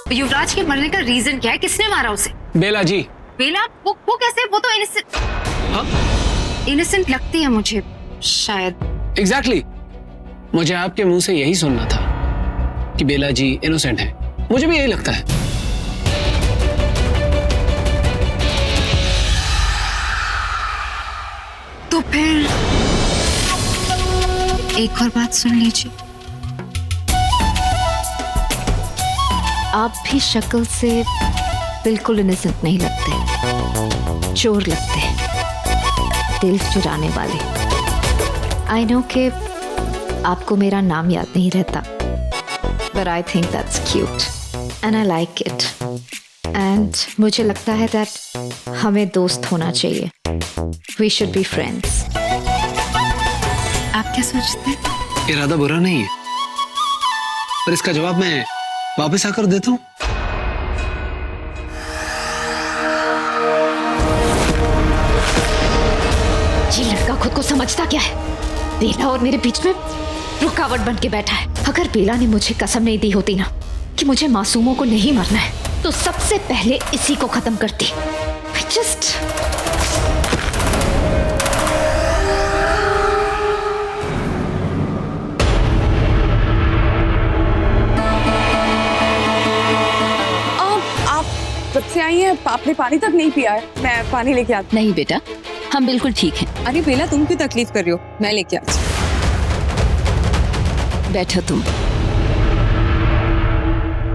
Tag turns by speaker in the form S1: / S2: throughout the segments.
S1: युवराज के मरने का रीजन क्या है? किसने मारा उसे?
S2: बेला जी।
S1: बेला? वो कैसे? वो तो इनोसेंट।
S2: हाँ?
S1: इनोसेंट लगती है मुझे शायद।
S2: एग्जैक्टली। मुझे आपके मुंह से यही सुनना था कि बेला जी इनोसेंट है। मुझे भी यही लगता है।
S1: तो फिर एक और बात सुन लीजिए, आप भी शक्ल से बिल्कुल इनोसेंट नहीं लगते, चोर लगते हैं, दिल चुराने वाले। आई नो कि आपको मेरा नाम याद नहीं रहता, but I think that's cute and I like it and मुझे लगता है that हमें दोस्त होना चाहिए। We should be friends। आप क्या सोचते हैं?
S2: इरादा बुरा नहीं है, पर इसका जवाब मैं वापस आकर देता हूँ।
S1: ये लड़का खुद को समझता क्या है? बेला और मेरे बीच में रुकावट बन के बैठा है। अगर बेला ने मुझे कसम नहीं दी होती ना कि मुझे मासूमों को नहीं मारना है, तो सबसे पहले इसी को खत्म करती।
S3: आप जब से आई हैं आपने पानी तक नहीं पिया है। मैं पानी लेके आती।
S4: नहीं बेटा, हम बिल्कुल ठीक हैं।
S3: अरे बेला, तुम क्यों तकलीफ कर रही हो? मैं लेके आती।
S4: बैठो तुम,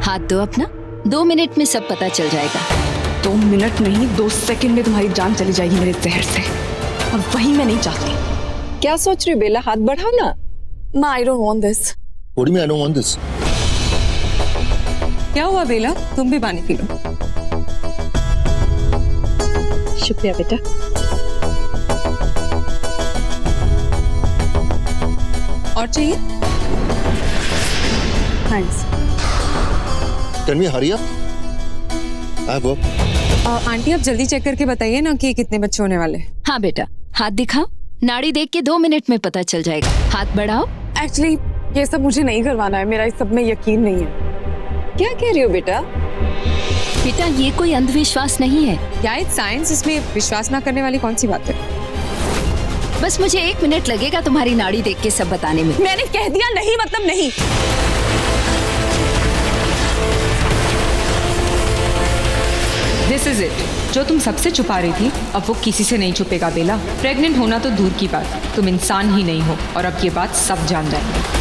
S4: हाथ दो अपना। 2 मिनट में सब पता चल जाएगा।
S3: 2 मिनट नहीं, 2 सेकंड में तुम्हारी जान चली जाएगी मेरे जहर से, और वही मैं नहीं चाहती।
S5: क्या सोच रही हो बेला? हाथ बढ़ाओ ना।
S3: माँ, I don't want this।
S6: What do you mean I don't want this?
S3: क्या हुआ बेला? तुम भी पानी पी लो।
S5: शुक्रिया बेटा।
S3: और चाहिए? Thanks.
S6: Can we hurry up? I have work.
S3: Aunty, आप जल्दी चेक करके बताइए ना कि कितने बच्चे होने वाले।
S4: हाँ बेटा, हाथ दिखाओ। नाड़ी देख के 2 मिनट में पता चल जाएगा। हाथ बढ़ाओ।
S3: एक्चुअली ये सब मुझे नहीं करवाना है, मेरा इस सब में यकीन नहीं है।
S5: क्या कह रही हो बेटा?
S4: बेटा, ये कोई अंधविश्वास नहीं है।
S3: क्या इट्स साइंस? इसमें विश्वास ना करने वाली कौन सी बात है?
S4: बस मुझे 1 मिनट लगेगा तुम्हारी नाड़ी देख के सब बताने में।
S3: मैंने कह दिया नहीं मतलब नहीं।
S7: This is it. जो तुम सबसे छुपा रही थी, अब वो किसी से नहीं छुपेगा बेला। प्रेग्नेंट होना तो दूर की बात, तुम इंसान ही नहीं हो, और अब ये बात सब जान जाएंगे।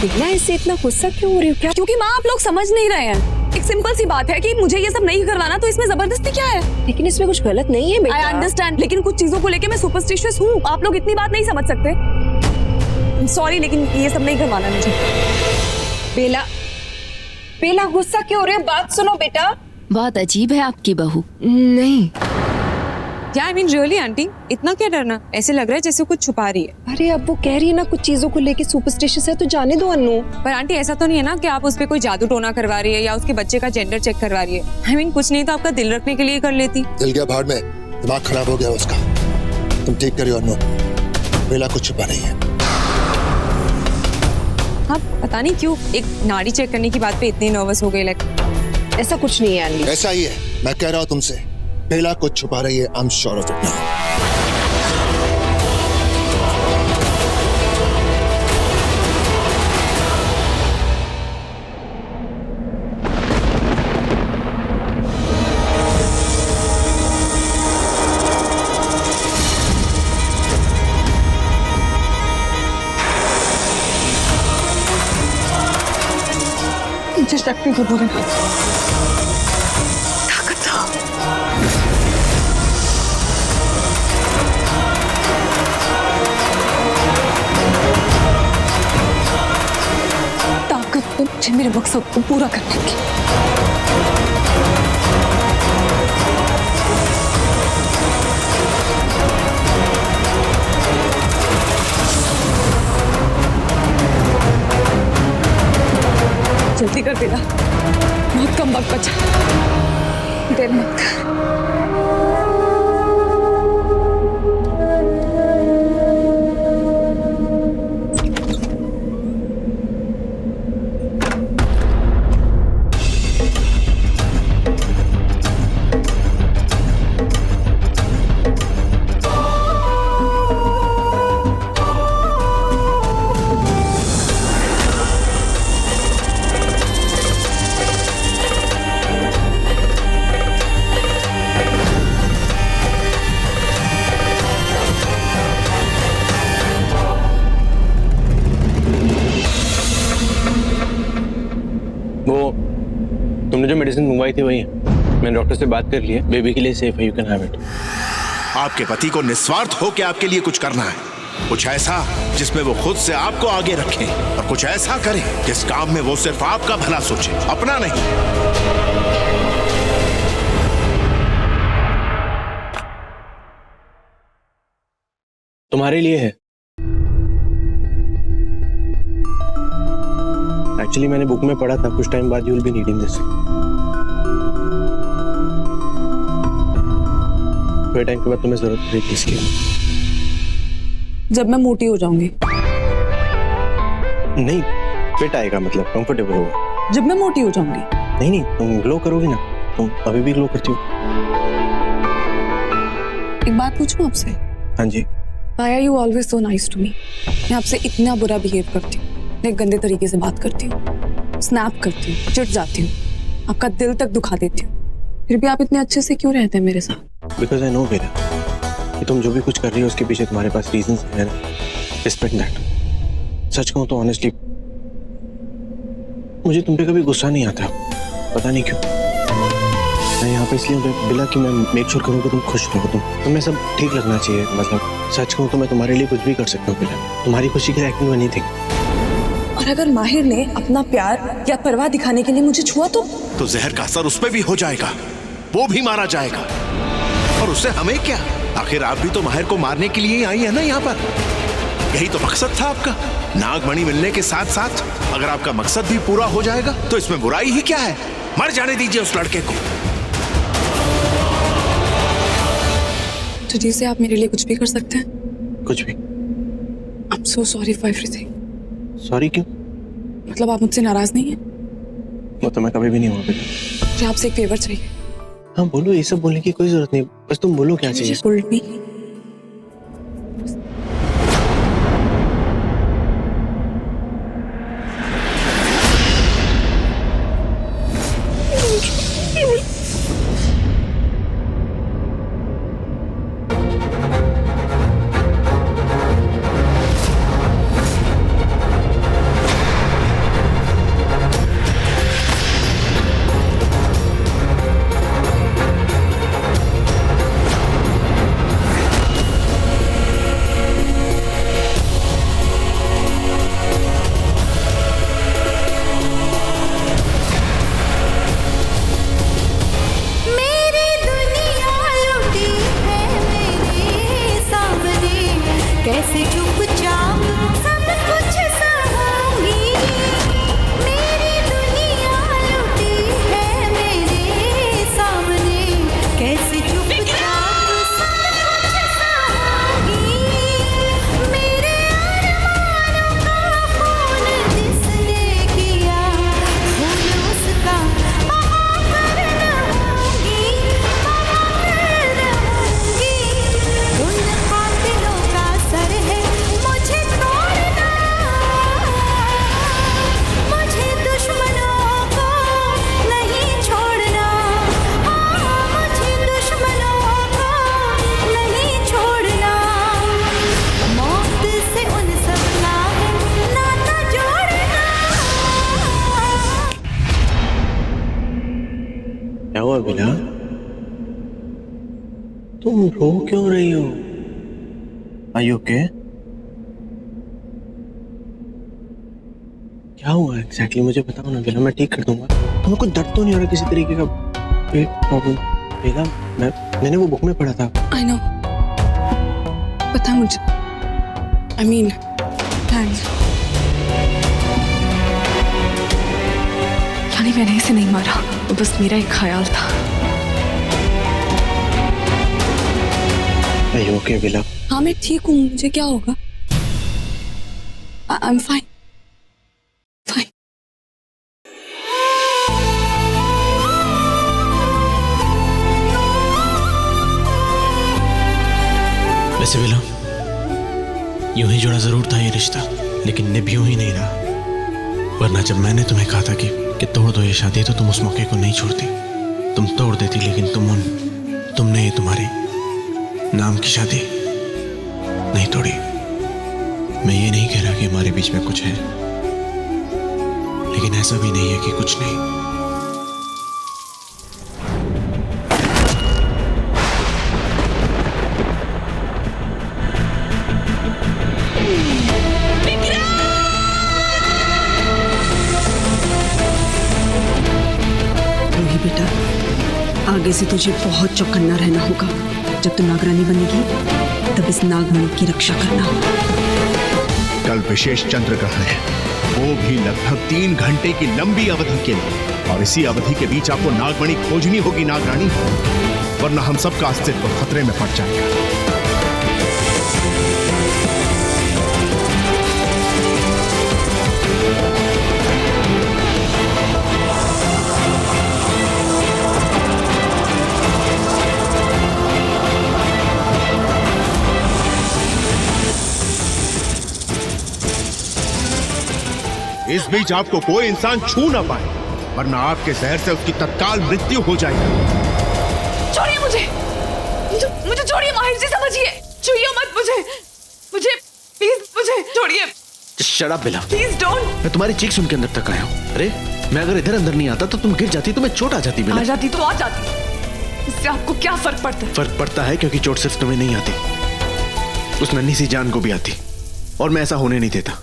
S5: बेला, इससे इतना गुस्सा क्यों हो रही हो? क्या?
S3: क्योंकि माँ, आप लोग समझ नहीं रहे हैं। एक सिंपल सी बात है कि मुझे ये सब नहीं करवाना, तो इसमें जबरदस्ती क्या है?
S5: लेकिन इसमें कुछ गलत नहीं है बेटा।
S3: आई अंडरस्टैंड, लेकिन कुछ चीजों को लेके मैं सुपरस्टिशियस हूँ। आप लोग इतनी बात नहीं समझ सकते। सॉरी, लेकिन ये सब नहीं करवाना मुझे।
S5: बेला, बेला गुस्सा क्यों हो रही है? बात सुनो बेटा।
S4: बहुत अजीब है आपकी बहू।
S5: नहीं।
S3: क्या आई मीन रियली आंटी, इतना क्या डरना? ऐसे लग रहा है जैसे कुछ छुपा रही है।
S5: अरे अब वो कह रही है ना कुछ चीजों को लेके सुपरस्टिशियस है, तो जाने दो अन्नू।
S3: पर आंटी, ऐसा तो नहीं है ना कि आप उस पे कोई जादू टोना करवा रही है या उसके बच्चे का जेंडर चेक करवा रही है? आई मीन कुछ नहीं तो आपका दिल रखने के लिए कर लेती।
S6: दिल गया भाड़ में, दिमाग खराब हो गया उसका। तुम ठीक करियो अनु, बेला कुछ छुपा नहीं है।
S3: हाँ, पता नहीं क्यों एक नाड़ी चेक करने की बात पे इतनी नर्वस हो गई। लाइक
S5: ऐसा कुछ नहीं है अन्नी।
S6: ऐसा ही है, मैं कह रहा हूँ तुमसे, बेला कुछ छुपा रही है। I am sure of it now.
S3: मुझे शक्ति को बोले ताकत दो। ताकत तो मुझे मेरे मकसद को पूरा करने की। जल्दी कर बेला, बहुत कम वक्त बचा, देर मत कर।
S8: मेडिसिन मंगवाई थी वही है। मैंने डॉक्टर से बात कर ली है, बेबी के लिए सेफ है, यू कैन हैव इट।
S9: आपके पति को निस्वार्थ होकर आपके लिए कुछ करना है, कुछ ऐसा जिसमें वो खुद से आपको आगे रखे और कुछ ऐसा करे जिस काम में वो सिर्फ आपका भला सोचे, अपना नहीं।
S8: तुम्हारे लिए है। एक्चुअली मैंने बुक में पढ़ा था कुछ टाइम बाद you will be needing this. थोड़े टाइम के बाद तुम्हें जरूरत पड़ेगी इसकी।
S3: जब मैं मोटी हो जाऊंगी।
S8: नहीं, फिट आएगा, मतलब कंफर्टेबल होगा।
S3: जब मैं मोटी हो जाऊंगी।
S8: नहीं नहीं, तुम ग्लो करोगी ना, तुम अभी भी ग्लो करती हो।
S3: एक बात पूछूं आपसे?
S8: हाँ जी।
S3: Why are you always so nice to me? मैं आपसे इतना बुरा बिहेव करती हूँ, मैं गंदे तरीके से बात करती हूँ, स्नैप करती हूँ, चिढ़ जाती हूँ, आपका दिल तक दुखा देती हूँ, फिर भी आप इतने अच्छे से क्यों रहते हैं मेरे साथ?
S8: Because I know बेटा, कि तुम जो भी कुछ कर रही हो उसके पीछे तुम्हारे पास रीजंस हैं। Respect that. सच कहूँ तो ऑनेस्टली मुझे तुम पे कभी गुस्सा नहीं आता, पता नहीं क्यों। मैं यहाँ पे इसलिए बिला कि मैं मेक श्योर करूँ कि तुम खुश रहो, तुम्हें सब ठीक लगना चाहिए। मतलब सच कहूँ तो मैं तुम्हारे लिए कुछ भी कर सकता हूँ बिला, तुम्हारी खुशी के लिए I can do anything।
S3: और अगर माहिर ने अपना प्यार या परवाह दिखाने के लिए मुझे छुआ तो
S9: जहर का असर उस पर भी हो जाएगा, वो भी मारा जाएगा। और उससे हमें क्या? आखिर आप भी तो माहिर को मारने के लिए आई है ना यहाँ पर। यही तो मकसद था आपका। नागमणि मिलने के साथ साथ अगर आपका मकसद भी पूरा हो जाएगा तो इसमें बुराई ही क्या है? मर जाने दीजिए उस लड़के को।
S3: तो जिसे आप मेरे लिए कुछ भी कर सकते हैं?
S8: कुछ भी।
S3: I'm so sorry for everything।
S8: Sorry क्यों?
S3: मतलब आप मुझसे नाराज नहीं हैं?
S8: वो तो मैं कभी भी नहीं हुआ बेटा।
S3: मुझे आपसे एक फेवर चाहिए।
S8: हाँ बोलो, ये सब बोलने की कोई जरूरत नहीं, बस तुम बोलो क्या चाहिए।
S3: Just hold me।
S10: कैसे चुपचाप सब कुछ सहूंगी, मेरी दुनिया लुटी है मेरे सामने, कैसे चुपचाप सब कुछ सहूंगी, मेरे अरमानों का खून जिसने किया, खून उसका बहा कर रहूंगी, बहा कर रहूंगी, उन कातिलों का सर है मुझे तोड़ना, मुझे दुश्मनों को नहीं छोड़ना, मुझे दुश्मनों को नहीं छोड़ना, मौत से उन सब का है नाता जोड़ना।
S8: क्या हुआ बिला? तुम रो क्यों रही हो? Are you okay? क्या हुआ एग्जैक्टली मुझे बताओ ना बिला, मैं ठीक कर दूंगा। तुम्हें कुछ दर्द तो नहीं हो रहा किसी तरीके का? पेट प्रॉब्लम? बिला मैंने वो बुक में पढ़ा था।
S3: I know। पता है मुझे। I mean, thanks। यानी मैंने इसे नहीं मारा, वो बस मेरा एक ख्याल था।
S8: Are you okay बिला?
S3: हाँ मैं ठीक हूँ, मुझे क्या होगा? I'm fine। Fine।
S2: वैसे बिला, यूं ही जुड़ा जरूर था ये रिश्ता, लेकिन निभ यूं ही नहीं रहा। वरना जब मैंने तुम्हें कहा था कि तोड़ दो ये शादी, तो तुम उस मौके को नहीं छोड़ती, तुम तोड़ देती। लेकिन तुमने ये तुम्हारी नाम की शादी नहीं तोड़ी। मैं ये नहीं कह रहा कि हमारे बीच में कुछ है, लेकिन ऐसा भी नहीं है कि कुछ नहीं।
S5: आगे से तुझे बहुत चौकन्ना रहना होगा। जब तू नागरानी बनेगी तब इस नागमणि की रक्षा करना।
S9: कल विशेष चंद्र ग्रहण है, वो भी लगभग 3 घंटे की लंबी अवधि के लिए, और इसी अवधि के बीच आपको नागमणि खोजनी होगी नागरानी, वरना हम सबका अस्तित्व खतरे में पड़ जाएगा। इस बीच आपको कोई इंसान छू ना पाए, वरना आपके जहर से उसकी तत्काल मृत्यु हो जाएगी।
S3: छोड़िए मुझे, मुझे छोड़िए माहिर जी, समझिए, छूइए मत मुझे, प्लीज मुझे छोड़िए।
S2: Shut up Bella,
S3: please don't.
S2: मैं तुम्हारी चीख सुन के अंदर तक आया हूँ। अरे मैं अगर इधर अंदर नहीं आता तो तुम गिर जाती, तुम्हें चोट आ जाती। बेला
S3: आ जाती तो आ जाती, इससे आपको क्या फर्क पड़ता है?
S2: फर्क पड़ता है क्योंकि चोट सिर्फ तुम्हें नहीं आती, उस नन्ही सी जान को भी आती, और मैं ऐसा होने नहीं देता।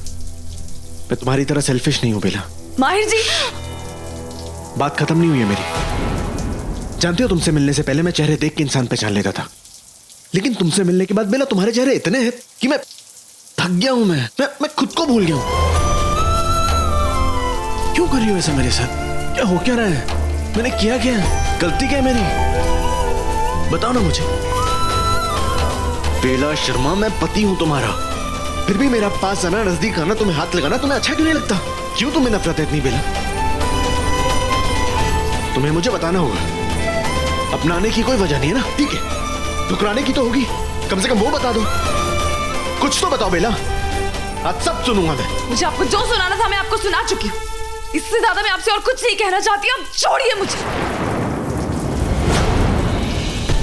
S2: मैं तुम्हारी तरह सेल्फिश नहीं हूं बेला।
S3: माहिर जी,
S2: बात खत्म नहीं हुई है मेरी। जानती हो, तुमसे मिलने से पहले मैं चेहरे देख के इंसान पहचान लेता था, लेकिन तुमसे मिलने के बाद बेला तुम्हारे चेहरे इतने हैं कि मैं थक गया हूं। मैं खुद को भूल गया हूं। क्यों कर रही हो ऐसा मेरे साथ? क्या हो क्या रहा है? मैंने किया क्या? गलती क्या है मेरी? बताओ ना मुझे। बेला शर्मा, मैं पति हूं तुम्हारा, फिर भी मेरा पास आना, नजदीक आना, तुम्हें हाथ लगाना तुम्हें अच्छा क्यों नहीं लगता? क्यों तुम्हें नफरत है इतनी बेला? तुम्हें मुझे बताना होगा। अपनाने की कोई वजह नहीं है ना, ठीक है, ठुकराने की तो होगी, कम से कम वो बता दो। कुछ तो बताओ बेला, आज सब सुनूंगा मैं।
S3: मुझे आपको जो सुनाना था मैं आपको सुना चुकी हूँ, इससे ज्यादा मैं आपसे और कुछ नहीं कहना चाहती। अब छोड़िए मुझे।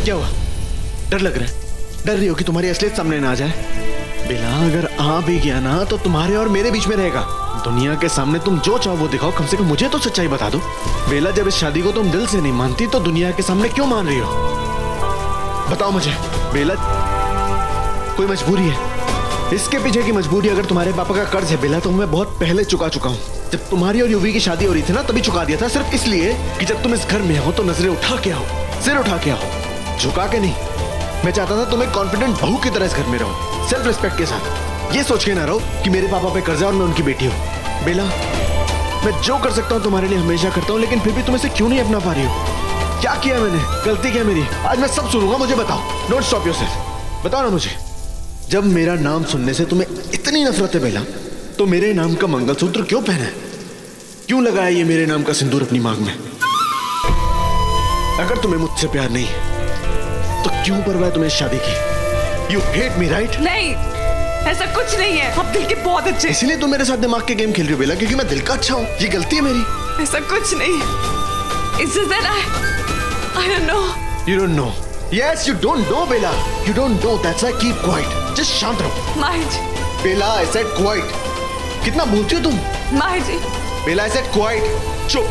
S2: क्या हुआ? डर लग रहा है? डर रही हो कि तुम्हारी असलियत सामने ना आ जाए? बेला, अगर आ भी गया ना तो तुम्हारे और मेरे बीच में रहेगा। दुनिया के सामने तुम जो चाहो वो दिखाओ, कम से कम मुझे तो सच्चाई बता दो। बेला, जब इस शादी को तुम दिल से नहीं मानती तो दुनिया के सामने क्यों मान रही हो? बताओ मुझे बेला, कोई मजबूरी है? इसके पीछे की मजबूरी अगर तुम्हारे पापा का कर्ज है बेला, तो मैं बहुत पहले चुका चुका हूँ। जब तुम्हारी और युवी की शादी हो रही थी ना, तभी चुका दिया था, सिर्फ इसलिए कि जब तुम इस घर में हो तो नजरें उठा के आओ, सिर उठा के आओ, झुका के नहीं। मैं चाहता था तुम एक कॉन्फिडेंट बहू की तरह इस घर में रहो, सेल्फ रिस्पेक्ट के साथ। ये सोच के ना रहो कि मेरे पापा पे कर्जा और मैं उनकी बेटी हूँ। बेला, मैं जो कर सकता हूँ तुम्हारे लिए हमेशा करता हूँ, लेकिन फिर भी तुम इसे क्यों नहीं अपना पा रही हो? क्या किया मैंने? गलती क्या मेरी? आज मैं सब सुनूंगा, मुझे बताओ। डोंट स्टॉप योरसेल्फ, बताओ ना मुझे। जब मेरा नाम सुनने से तुम्हें इतनी नफरत है बेला, तो मेरे नाम का मंगलसूत्र क्यों पहना है? क्यों लगाया ये मेरे नाम का सिंदूर अपनी मांग में? अगर तुम्हें मुझसे प्यार नहीं है तो क्यों परवाह तुम्हें शादी की? You hate me right?
S3: नहीं, ऐसा कुछ नहीं है, आप दिल के बहुत अच्छे।
S2: इसलिए तुम मेरे साथ दिमाग के गेम खेल रही हो बेला, क्योंकि मैं दिल का अच्छा हूँ। ये गलती है मेरी?
S3: ऐसा कुछ नहीं है। It's just that I don't know.
S2: You don't know. Yes, you don't know Bela. You don't know. That's why keep quiet. Just शांत रहो।
S3: माहिर जी।
S2: बेला, I said quiet. कितना बोलती हो तुम?
S3: माहिर जी।
S2: बेला, I said quiet. चुप।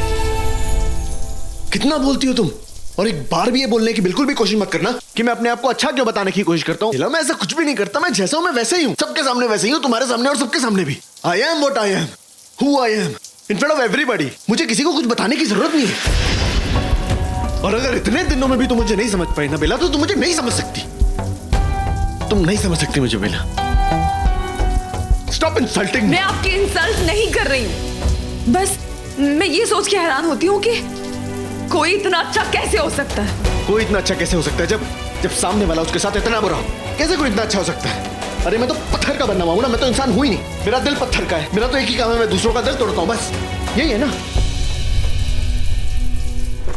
S2: कितना बोलती हो तुम? और एक बार भी ये बोलने की बिल्कुल भी कोशिश मत करना कि मैं अपने आप को अच्छा क्यों बताने की कोशिश करता हूँ। मैं ऐसा कुछ भी नहीं करता, मैं जैसा हूँ मैं वैसे ही हूँ, सबके सामने वैसे ही हूँ, तुम्हारे सामने और सबके सामने भी। I am what I am, who I am, in front of everybody. मुझे किसी को कुछ बताने की जरूरत नहीं है। और अगर इतने दिनों में भी तुम मुझे नहीं समझ पाई ना बेला, तो तुम मुझे नहीं समझ सकती। तुम नहीं समझ सकती मुझे बेला। Stop insulting me.
S3: मैं आपकी इंसल्ट नहीं कर रही हूँ, बस मैं ये सोच के हैरान होती हूँ कि कोई इतना अच्छा कैसे हो सकता है?
S2: कोई इतना अच्छा कैसे हो सकता है जब सामने वाला उसके साथ इतना बुरा हो? कैसे कोई इतना अच्छा हो सकता है? अरे मैं तो पत्थर का बनना हुआ हूं ना, मैं तो इंसान हुई नहीं। मेरा दिल पत्थर का है। मेरा तो एक ही काम है, मैं दूसरों का दिल तोड़ता हूं, बस यही है ना।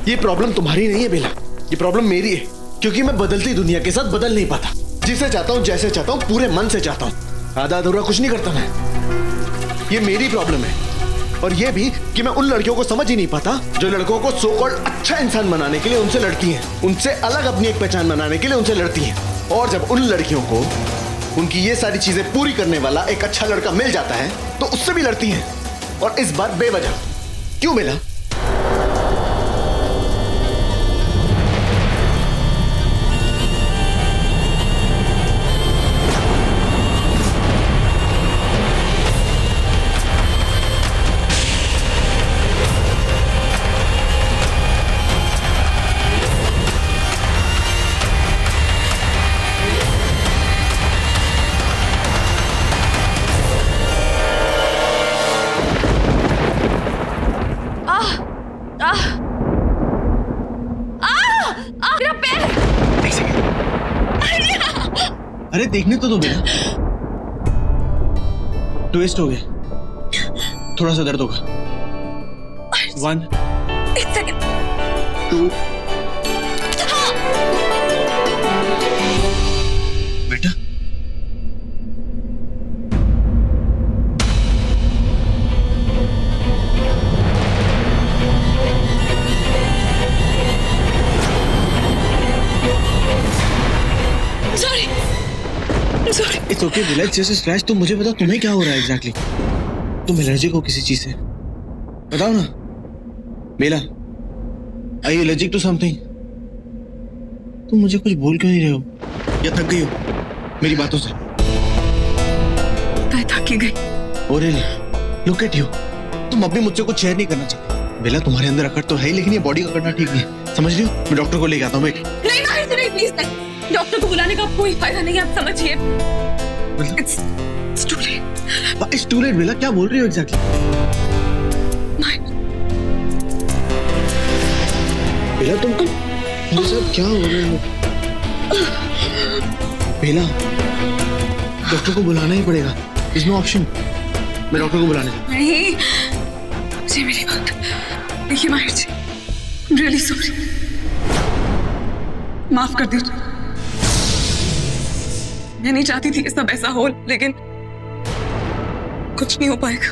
S2: ये प्रॉब्लम तुम्हारी नहीं है बेला, ये प्रॉब्लम मेरी है, क्योंकि मैं बदलती दुनिया के साथ बदल नहीं पाता। जिसे चाहता हूं, जैसे चाहता हूं, पूरे मन से चाहता हूं, आधा अधूरा कुछ नहीं करता मैं। ये मेरी प्रॉब्लम है। और ये भी कि मैं उन लड़कियों को समझ ही नहीं पाता जो लड़कों को सो कॉल्ड अच्छा इंसान बनाने के लिए उनसे लड़ती हैं, उनसे अलग अपनी एक पहचान बनाने के लिए उनसे लड़ती हैं। और जब उन लड़कियों को उनकी ये सारी चीजें पूरी करने वाला एक अच्छा लड़का मिल जाता है तो उससे भी लड़ती हैं, और इस बार बेवजह। क्यों बेला?
S8: अरे देखने तो दो बेटा। ट्विस्ट हो गया, थोड़ा सा दर्द होगा। 1
S3: एक सेकंड।
S8: 2 बेटा
S3: सॉरी।
S8: इट्स ओके बेला, जैसे स्क्रैच। तुम मुझे बताओ तुम्हें क्या हो रहा है एग्जैक्टली? तुम एलर्जिक हो किसी चीज से? बताओ ना Bela, are you allergic to something? तुम मुझे कुछ बोल क्यों नहीं रहे हो? या थक गई हो मेरी बातों से?
S3: मैं थकी गई।
S8: और लुक एट यू, तुम अब भी मुझसे कुछ शेयर नहीं करना चाहती। बेला तुम्हारे अंदर अकड़ तो है, लेकिन ये बॉडी का करना ठीक नहीं है, समझ रही हो? मैं डॉक्टर को लेके आता हूँ। वेट।
S3: नहीं माहिर नहीं, प्लीज नहीं। डॉक्टर को बुलाने का कोई फायदा नहीं, आप समझिए। It's too late.
S8: It's too late बेला, क्या बोल रही हो एग्जैक्टली? बेला तुम ये सब क्या हो रहा है? बेला डॉक्टर को बुलाना ही पड़ेगा, there's no option। मैं डॉक्टर को बुलाने जाऊँ।
S3: नहीं, जी मेरी बात देखिए माहिर जी, I'm really sorry। माफ कर दीजिए। मैं नहीं चाहती थी कि सब ऐसा हो, लेकिन कुछ नहीं हो पाएगा।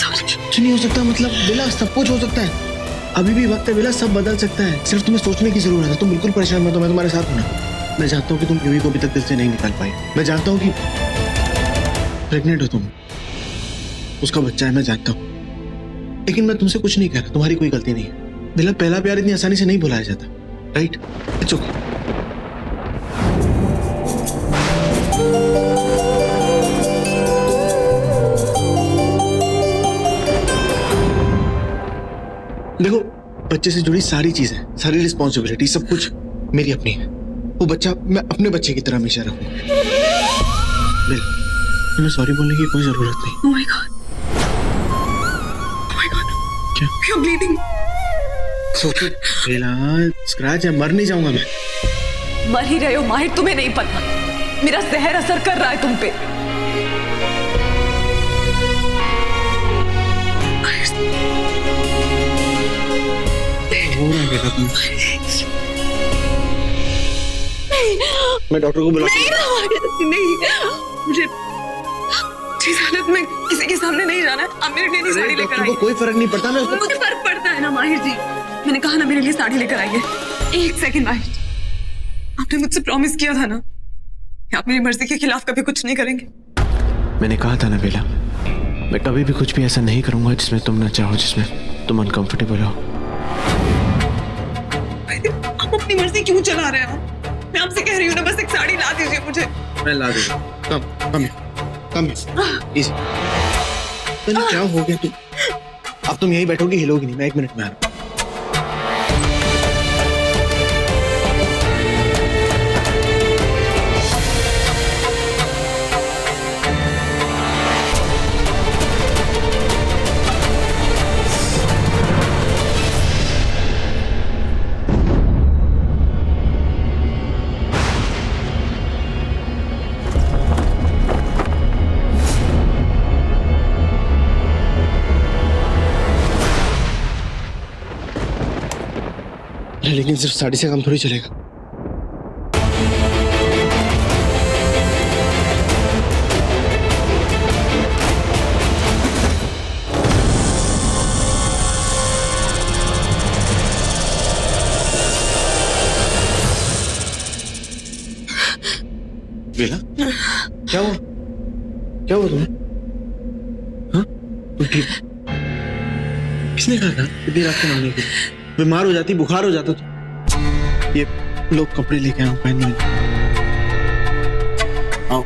S3: Sorry।
S8: कुछ नहीं हो सकता मतलब बेला, सब कुछ हो सकता है। अभी भी वक्त है बेला, सब बदल सकता है। सिर्फ तुम्हें सोचने की जरूरत है। तुम बिल्कुल परेशान मत हो, मैं तुम्हारे साथ हूं ना। मैं जानता हूँ कि तुम यूवी को अभी तक दिल से नहीं निकाल पाई। मैं जानता हूँ कि प्रेग्नेंट हो तुम, उसका बच्चा है, मैं जानता हूँ। लेकिन मैं तुमसे कुछ नहीं कह रहा, तुम्हारी कोई गलती नहीं है। बेला पहला प्यार इतनी आसानी से नहीं भुलाया जाता, राइट? It's okay. देखो, बच्चे से जुड़ी सारी चीजें, सारी रिस्पॉन्सिबिलिटी, सब कुछ मेरी अपनी है। वो बच्चा मैं अपने बच्चे की तरह हमेशा रखूंगा। तुम्हें सॉरी बोलने की कोई जरूरत नहीं।
S3: Oh my God। Oh my God।
S8: क्या?
S3: You're bleeding।
S8: सोचो बेला, स्क्रैच है, मर नहीं जाऊंगा मैं।
S3: मर ही रहे हो माहिर, तुम्हें नहीं पता। मेरा जहर असर कर रहा है तुम पे।
S8: हो रहा है बेटा तुम? मैं डॉक्टर को बुला।
S3: नहीं, मुझे इस हालत में किसी के सामने नहीं जाना है। आप मेरे लिए साड़ी लेकर आइए।
S8: कोई फर्क नहीं पड़ता। मैं
S3: मुझे फर्क पड़ता है ना माहिर जी। मैंने कहा ना मेरे लिए साड़ी लेकर आइए। एक सेकंड माहिर, आपने मुझसे प्रॉमिस किया था ना कि आप मेरी मर्जी के खिलाफ कभी कुछ नहीं करेंगे।
S2: मैंने कहा था ना बेला, मैं कभी भी कुछ भी ऐसा नहीं करूंगा जिसमें तुम ना चाहो, जिसमें तुम अनकंफर्टेबल हो।
S3: आप अपनी मर्जी क्यों चला रहे हो? मैं आपसे कह रही हूँ ना, बस एक साड़ी ला दीजिए मुझे।
S8: मैं ला दूंगा। कम इस क्या हो गया तुम? अब तुम यहीं बैठोगी, हिलोगी नहीं। मैं 1 मिनट में आ रहा हूँ। लेकिन सिर्फ साड़ी से काम थोड़ी चलेगा। बेला क्या हुआ? क्या हुआ तुम्हें? हाँ? तुम ठीक? किसने कहा था इतनी रात को नहाने के लिए? बीमार हो जाती, बुखार हो जाता तो। ये लोग कपड़े लेके आओ, पहन लो। आओ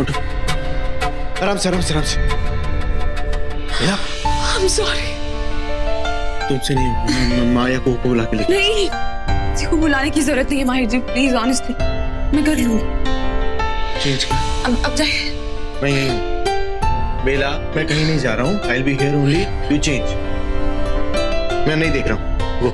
S8: उठो, आराम से आराम से आराम से।
S3: I'm sorry।
S8: तुमसे नहीं होगा, माया को बुला के लेके।
S3: नहीं, किसी को बुलाने की जरूरत नहीं है माहिर जी, प्लीज ऑनेस्टली मैं कर लूंगी।
S8: चेंज कर।
S3: अब जाइए।
S8: मैं यहीं हूँ बेला, मैं कहीं नहीं जा रहा हूँ। I'll be here only, you change। मैं नहीं देख रहा हूँ। Go।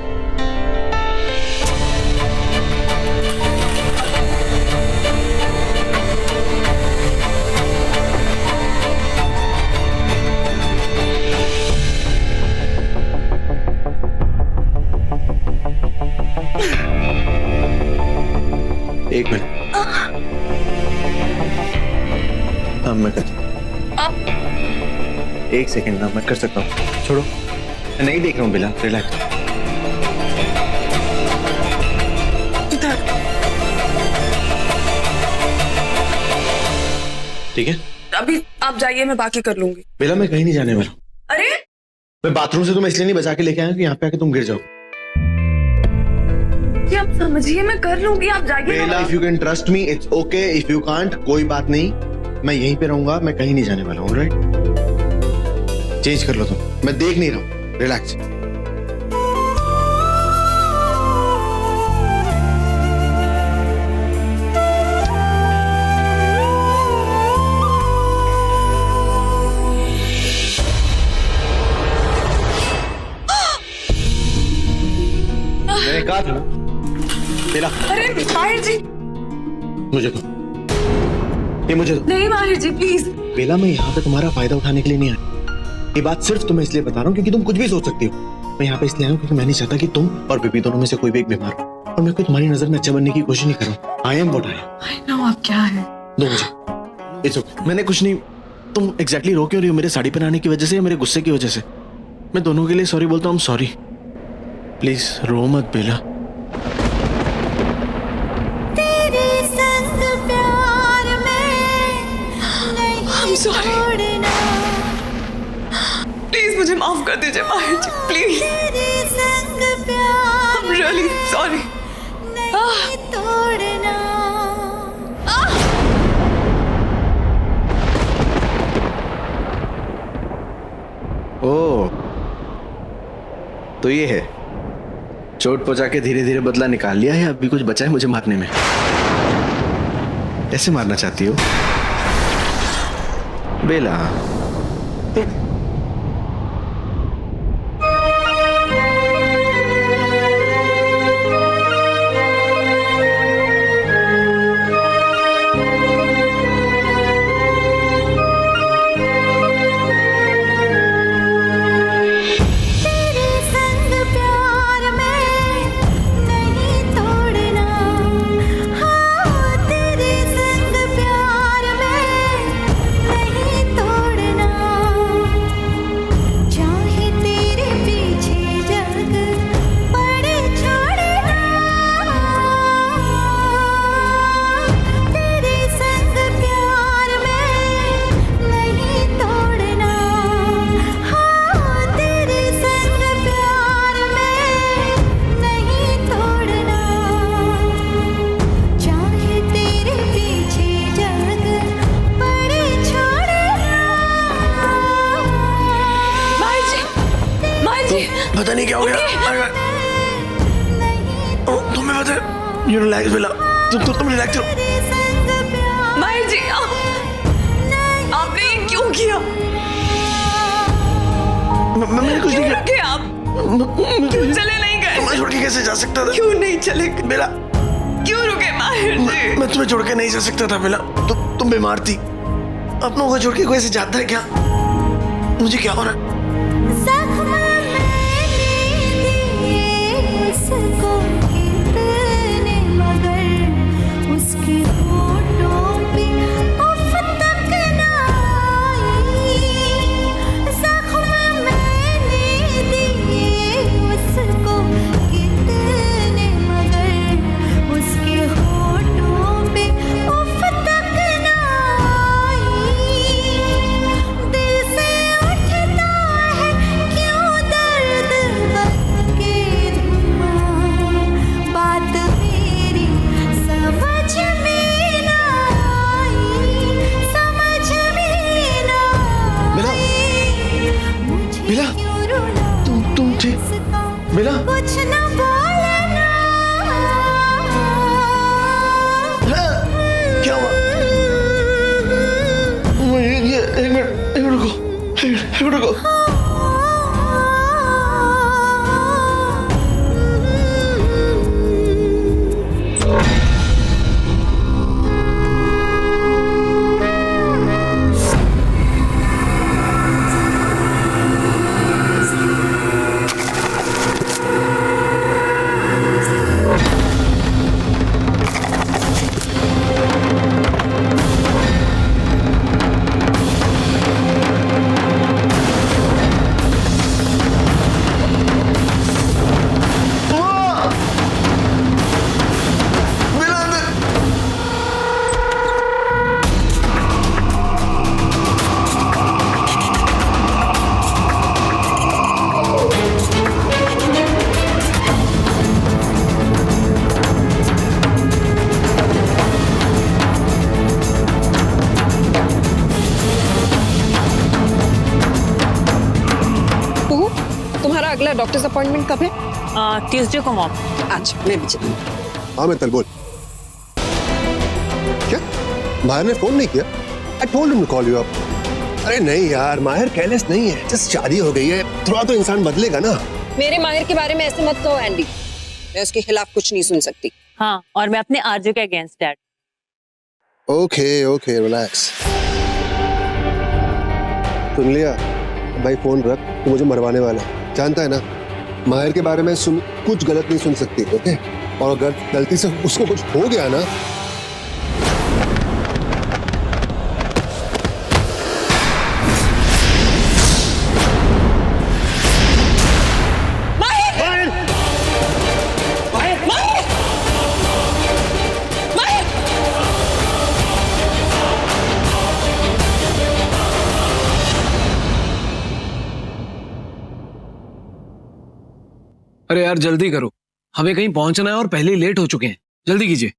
S8: एक सेकंड ना, मैं कर सकता हूँ, छोड़ो, मैं नहीं देख रहा हूँ बेला, रिलैक्स। ठीक है,
S3: अभी आप जाइए, मैं बाकी कर लूंगी।
S8: बेला मैं कहीं नहीं जाने वाला।
S3: अरे
S8: मैं बाथरूम से तुम्हें इसलिए नहीं बचा के लेके आया कि यहाँ पे आके तुम गिर जाओ।
S3: ये आप समझिए, मैं कर लूंगी, आप जाइए।
S8: Bela, if you can trust me it's okay, if you can't कोई बात नहीं, मैं यहीं पे रहूंगा, मैं कहीं नहीं जाने वाला हूँ। ऑलराइट, चेंज कर लो तुम, मैं देख नहीं रहा हूँ, रिलैक्स। मैंने कहा था ना बेला।
S3: अरे माहिर जी,
S8: मुझे दो, ये मुझे दो।
S3: नहीं माहिर जी प्लीज।
S8: बेला, मैं यहाँ पे तुम्हारा फायदा उठाने के लिए नहीं आया, ये बात सिर्फ तुम्हें इसलिए बता रहा हूँ क्योंकि तुम कुछ भी सोच सकती हो। मैं यहाँ पे इसलिए आया हूँ क्योंकि मैं नहीं चाहता कि तुम और बेबी दोनों में से कोई भी एक बीमार हो, और मैं कोई तुम्हारी नजर में अच्छा बनने की कोशिश नहीं कर रहा हूँ। I am what I am.
S3: I know आप क्या है।
S8: दो मुझे, इट्स ओके। मैंने कुछ नहीं, तुम एग्जैक्टली रो क्यों रही हो? मेरे साड़ी पहनाने की वजह से या मेरे गुस्से की वजह से? मैं दोनों के लिए सॉरी बोलता हूँ, सॉरी। प्लीज रो मत बेला।
S10: तेरे संग प्यार में नहीं छोड़ना।
S3: प्लीज मुझे माफ कर दीजिए माहिर जी, प्लीज।
S10: तेरे संग प्यार
S3: I'm really sorry.
S10: नहीं तोड़ना।
S8: ओ, तो ये है, चोट पहुंचा के धीरे धीरे बदला निकाल लिया है, अब भी कुछ बचा है मुझे मारने में? ऐसे मारना चाहती हो बेला?
S10: तेरे संग प्यार में नहीं तोड़ना। हाँ तेरे संग प्यार में नहीं तोड़ना। चाहे तेरे पीछे जग पड़े छोड़ना। तेरे संग प्यार में नहीं तोड़ना। हाँ तेरे संग प्यार में नहीं तोड़ना। चाहे तेरे पीछे जग पड़े छोड़ना।
S3: माहिर जी, माहिर जी,
S8: पता नहीं क्या हो गया। तुम्हें पता है, यू रिलैक्स बेला, तुम रिलैक्स रहो।
S10: तेरे संग प्यार
S3: माहिर जी, आपने ये क्यों किया?
S8: मैंने कुछ नहीं
S3: क्यों
S8: किया।
S3: रखे आप? क्यों चले नहीं गए?
S8: तुम्हें छोड़ के कैसे जा सकता था
S3: क्यों नहीं चले?
S8: बेला?
S3: क्यों रुके माहिर जी?
S8: मैं तुम्हें छोड़ के नहीं जा सकता था बेला, तुम बीमार थी। अपनों को छोड़ के कोई ऐसे जाता है क्या? मुझे क्या हो रहा है?
S10: जख्म मैंने दिए उसको कितने, मगर उसके होठों पे उफ तक ना आई। जख्म मैंने दिए उसको कितने, मगर उसके होठों पे उफ तक ना आई। दिल से उठता है क्यों दर्द बन के धुआं। बात मेरी समझ में ना आई। समझ में ना
S8: बेला?
S10: आई। मुझे
S8: बेला?
S10: क्यों रुला
S8: तुम ठीक?
S10: इसका
S8: बेला?
S10: कुछ न बोलना।
S8: क्या हुआ? ये एक मिनट रुको, एक मिनट रुको।
S3: अगला डॉक्टर्स अपॉइंटमेंट कब है?
S5: ट्यूसडे को मॉम।
S3: अच्छा मैं भी चलूँ।
S6: हाँ मित्तल बोल। क्या माहिर ने फोन नहीं किया? I told him to call you up. अरे नहीं यार, माहिर केयरलेस नहीं है, जस्ट शादी हो गई है, थोड़ा तो इंसान बदलेगा ना।
S5: मेरे माहिर के बारे में ऐसे मत कहो एंडी, मैं उसके खिलाफ कुछ नहीं सुन सकती। हाँ, और मैं अपने आरजू के against dad.
S6: Okay okay relax. सुन लिया भाई, फोन रख, तू मुझे मरवाने वाला है, जानता है ना। माहिर के बारे में सुन कुछ गलत नहीं सुन सकती, ओके? और अगर गलती से उसको कुछ हो गया ना,
S11: अरे यार जल्दी करो, हमें कहीं पहुंचना है और पहले ही लेट हो चुके हैं, जल्दी कीजिए।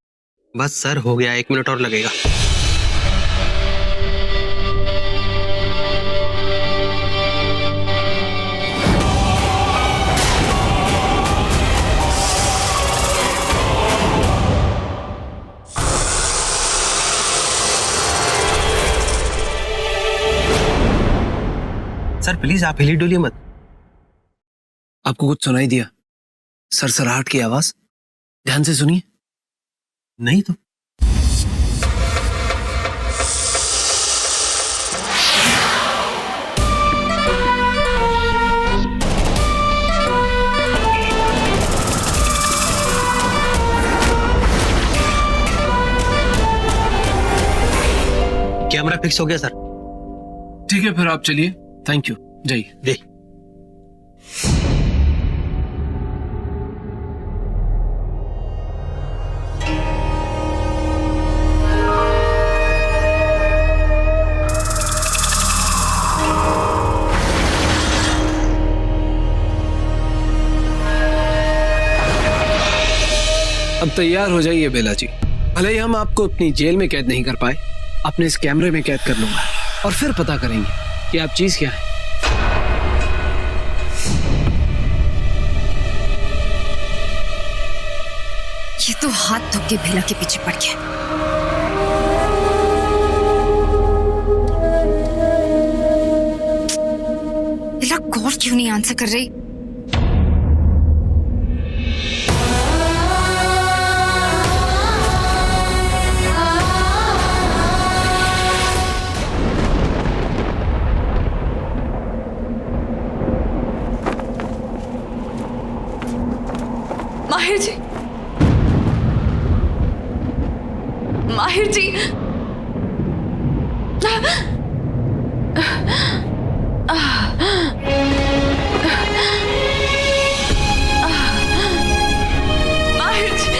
S8: बस सर हो गया, 1 मिनट और लगेगा। सर प्लीज आप हिली डुलिए मत।
S11: आपको कुछ सुनाई दिया? सरसराहट की आवाज, ध्यान से सुनिए।
S8: नहीं तो कैमरा फिक्स हो गया सर।
S11: ठीक है फिर आप चलिए, थैंक यू। जाइए।
S8: दे
S11: अब तैयार हो जाइए बेला जी, भले ही हम आपको अपनी जेल में कैद नहीं कर पाए, अपने इस कैमरे में कैद कर लूंगा और फिर पता करेंगे कि आप चीज क्या है।
S5: ये तो हाथ धो के बेला के पीछे पड़ गया। बेला कॉल क्यों नहीं आंसर कर रही?
S3: माहिर जी, माहिर जी, माहिर जी,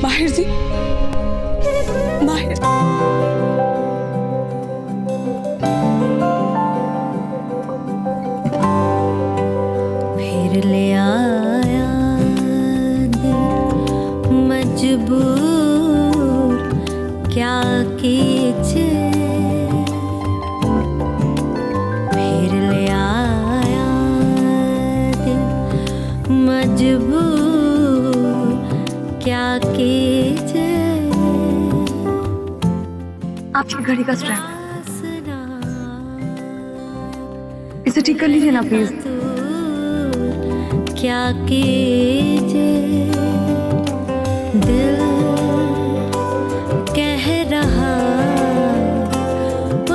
S3: माहिर जी, माहिर।
S10: फिर ले आया दिल मजबूर, क्या कीजिए। फिर ले आया दिल मजबूर, क्या कीजिए।
S3: आपकी घड़ी का स्ट्रैप इसे ठीक कर लीजिए ना प्लीज।
S10: क्या कीजिए, दिल कह रहा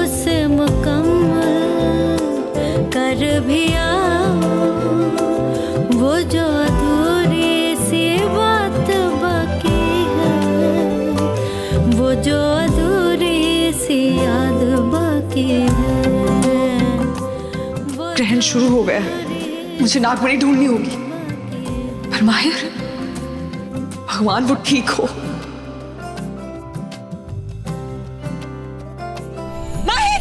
S10: उसे मुकम्मल कर भी आओ, वो जो अधूरी सी बात बाकी है, वो जो अधूरी सी याद बाकी है।
S3: ग्रहण शुरू हो गया है, मुझे नागमणि ढूंढनी होगी। पर माहिर, भगवान वो ठीक हो। माहिर!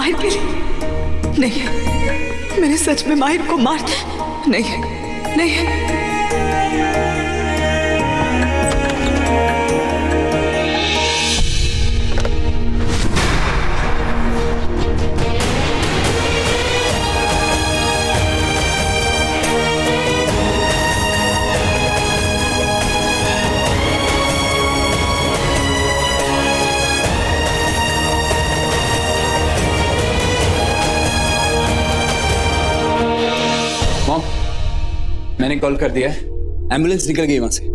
S12: माहिर के लिए नहीं, मैंने सच में माहिर को मार दिया। नहीं नहीं,
S13: मैंने कॉल कर दिया है, एम्बुलेंस निकल गई वहां से।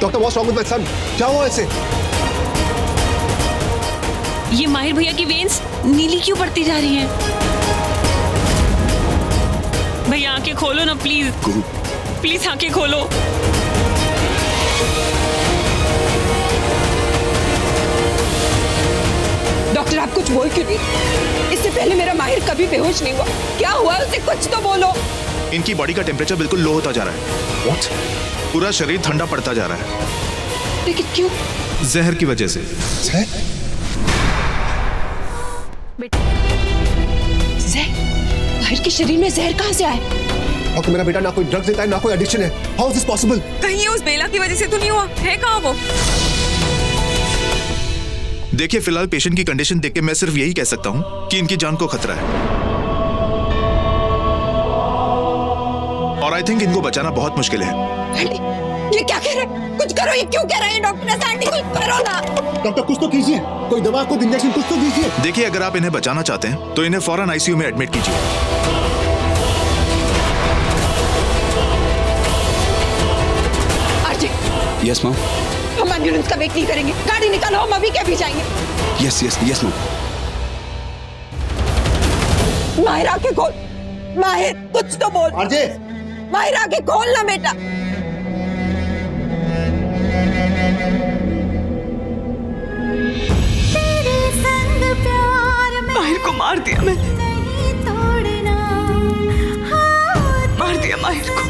S6: Doctor what's wrong with my son? क्या हुआ इसे?
S5: ये माहिर भैया की वेन्स नीली क्यों पड़ती जा रही हैं? भैया आंखें खोलो ना प्लीज, प्लीज आंखें खोलो।
S12: डॉक्टर आप कुछ बोल क्यों नहीं? इससे पहले मेरा माहिर कभी बेहोश नहीं हुआ। क्या हुआ उसे, कुछ तो बोलो।
S9: इनकी बॉडी का टेम्परेचर बिल्कुल लो होता जा रहा है। व्हाट? पूरा शरीर ठंडा पड़ता जा रहा है।
S12: लेकिन क्यों?
S9: जहर की वजह से।
S12: माहिर के शरीर में जहर कहाँ से आए?
S6: और मेरा बेटा ना कोई ड्रग्स लेता है ना कोई एडिक्शन है। How is this possible?
S12: कहीं उस बेला की वजह से तो नहीं हुआ? है कहाँ वो?
S9: देखिए फिलहाल पेशेंट की कंडीशन देख के मैं सिर्फ यही कह सकता हूँ कि इनकी जान को खतरा है और आई थिंक इनको बचाना बहुत मुश्किल है।
S12: ये क्या कह रहे हैं? कुछ करो, ये क्यों कह रहे हैं डॉक्टर? आंटी कुछ करो ना।
S6: डॉक्टर कुछ तो कीजिए, कोई दवा कोई इंजेक्शन कुछ तो दीजिए।
S9: देखिए अगर आप इन्हें बचाना चाहते हैं तो इन्हें फौरन आईसीयू में एडमिट कीजिए।
S12: आरजे।
S13: Yes ma'am.
S12: हम एम्बुलेंस का वेट नहीं करेंगे, गाड़ी निकालो, हम अभी कैफे जाएंगे।
S13: Yes yes yes ma'am.
S12: माहिर आके खोल, माहिर कुछ तो बोल।
S6: आरजे।
S12: माहिर आके खोल ना बेटा। माहिर को मार दिया मैंने, मार दिया माहिर को।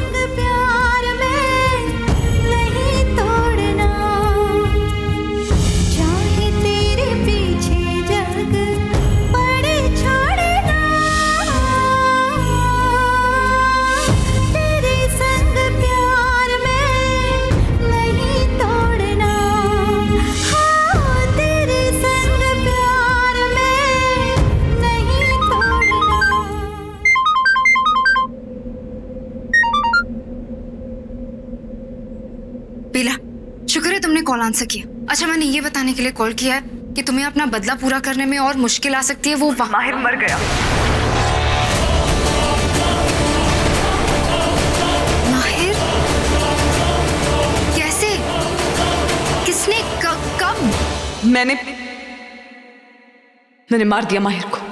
S14: बेला, शुक्र है तुमने कॉल आंसर किया। अच्छा मैंने ये बताने के लिए कॉल किया है कि तुम्हें अपना बदला पूरा करने में और मुश्किल आ सकती है। वो माहिर मर गया। माहिर? कैसे? किसने? कब?
S12: मैंने मार दिया माहिर को।